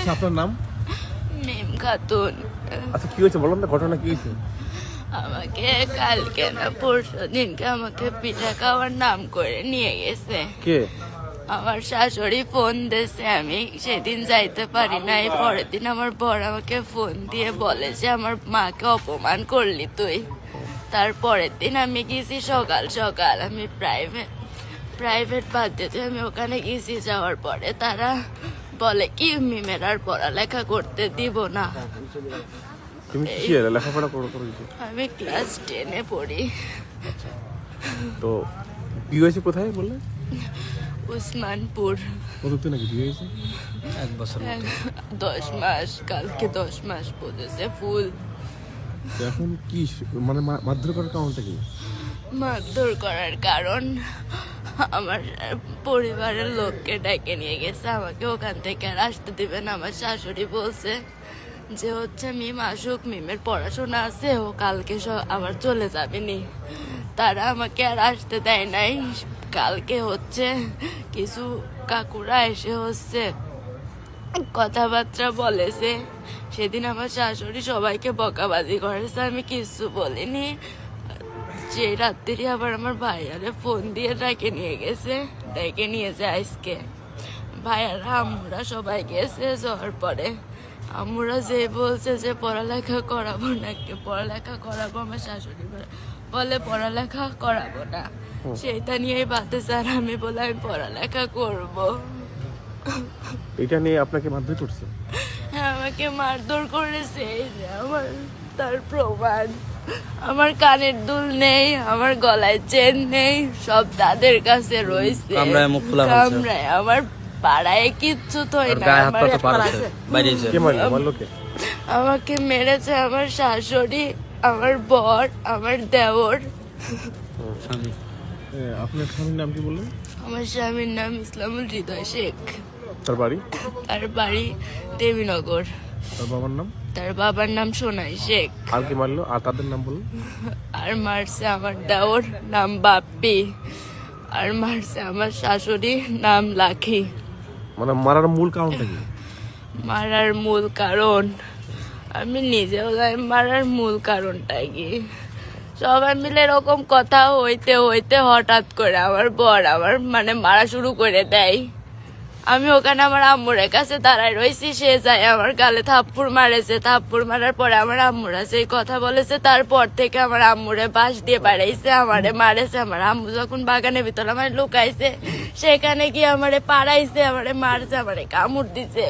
আচ্ছা আপনার নাম? মিম খাতুন। আচ্ছা কি হয়েছে বলুন তো, ঘটনা কি হয়েছে? আমাকে কালকে না পরশু দিনকে আমাকে পিঠা খাওয়ার নাম করে নিয়ে গেছে। কে? আমার শাশুড়ি ফোন দিয়েছে, আমি সেদিন যাইতে পারি নাই। পরের দিন আমার বর আমাকে ফোন দিয়ে বলে যে আমার মাকে অপমান করলি তুই। তারপরের দিন আমি গেছি সকাল সকাল, আমি প্রাইভেট পদ্ধতি আমি ওখানে গেছি। যাওয়ার পরে তারা বলে কি মিমের আর পড়ালেখা করতে দিব না। তুমি কি লেখাপড়া করেছো? আমি ক্লাস 10-এ পড়ি। তো বিয়ে হয়েছে কোথায় বললে? উসমানপুর। কতদিন আগে বিয়ে হয়েছে? 1 বছর 10 মাস, কালকে 10 মাস পড়েছে ফুল। তো এখন কি মানে মারধর করার কারণটা কি? মারধর করার কারণ আমার পরিবারের লোককে ডেকে নিয়ে গেছে, আমাকে ওখান থেকে আর আসতে দিবে না। আমার শাশুড়ি বলছে যে হচ্ছে মিম আসুক, মিমের পড়াশোনা আছে, ও কালকে আবার চলে যাবে নি। তারা আমাকে আর আসতে দেয় নাই। কালকে হচ্ছে কিছু কাকুরা এসে হচ্ছে কথাবার্তা বলেছে। সেদিন আমার শাশুড়ি সবাইকে বকাবাজি করেছে, আমি কিছু বলিনি। যে রাত্রি আবার আমার ভাইয়ারে ফোন দিয়ে ডেকে নিয়ে গেছে, ডেকে নিয়েছে আজকে। ভাইয়ারা আম্মুরা সবাই গেছে। যাওয়ার পরে আম্মুরা যে বলছে যে পড়ালেখা করাবো নাকি, পড়ালেখা করাবো, আমার শাশুড়ি বলে পড়ালেখা করাবো না। সেটা নিয়েই বাদে স্যার, আমি বলে আমি পড়ালেখা করবো। এটা নিয়ে আপনাকে মারধর করছে? হ্যাঁ, আমাকে মারধর করেছে। এই যে আমার তার প্রমাণ। আমার কানের দুল নেই, আমার গলায় চেন নেই, সব তাদের কাছে রয়েছে। কামরায় মুখ খোলা হয়েছে। কামরায় আমার পাড়ায় কিচ্ছু থই না। গায়ে হাত আমার পা তো পাড়াছে, বাইরেছে। কে মারলো? মারলো কে? আমাকে মেরেছে আমার শাশুড়ি, আমার বর, আমার দেওর। আপনার স্বামীর নাম কি বললেন? আমার স্বামীর নাম ইসলামুল হৃদয় শেখ। তার বাড়ি? তার বাড়ি দেবীনগর। তার বাবার নাম? তার বাবার নাম সোনাই শেখ। আর কি মারলো? আর তাদের নাম বলুন। আর মারছে আমার দেওর নাম বাপ্পি। আর মারছে আমার শাশুড়ি নাম লাখি। মানে মারার মূল কারণটা কি? মারার মূল কারণ আমি নিজেও জানি মারার মূল কারণটা কি। সবাই মিলে এরকম কথা হইতে হইতে হঠাৎ করে আমার বর আমার মানে মারা শুরু করে দেয়। আমি ওখানে আমার আম্মুরের কাছে দাঁড়ায় রয়েছি, সে যায় আমার গালে থাপ্পড় মারেছে। থাপ্পড় মারার পরে আমার আম্মুরা সেই কথা বলেছে, তারপর থেকে আমার আম্মুরে বাঁশ দিয়ে বাড়াইছে, আমারে মারেছে। আমার আম্মু যখন বাগানের ভিতর আমার লুকাইছে, সেখানে গিয়ে আমারে পাড়াইছে, আমারে মারছে, আমারে কামড় দিছে।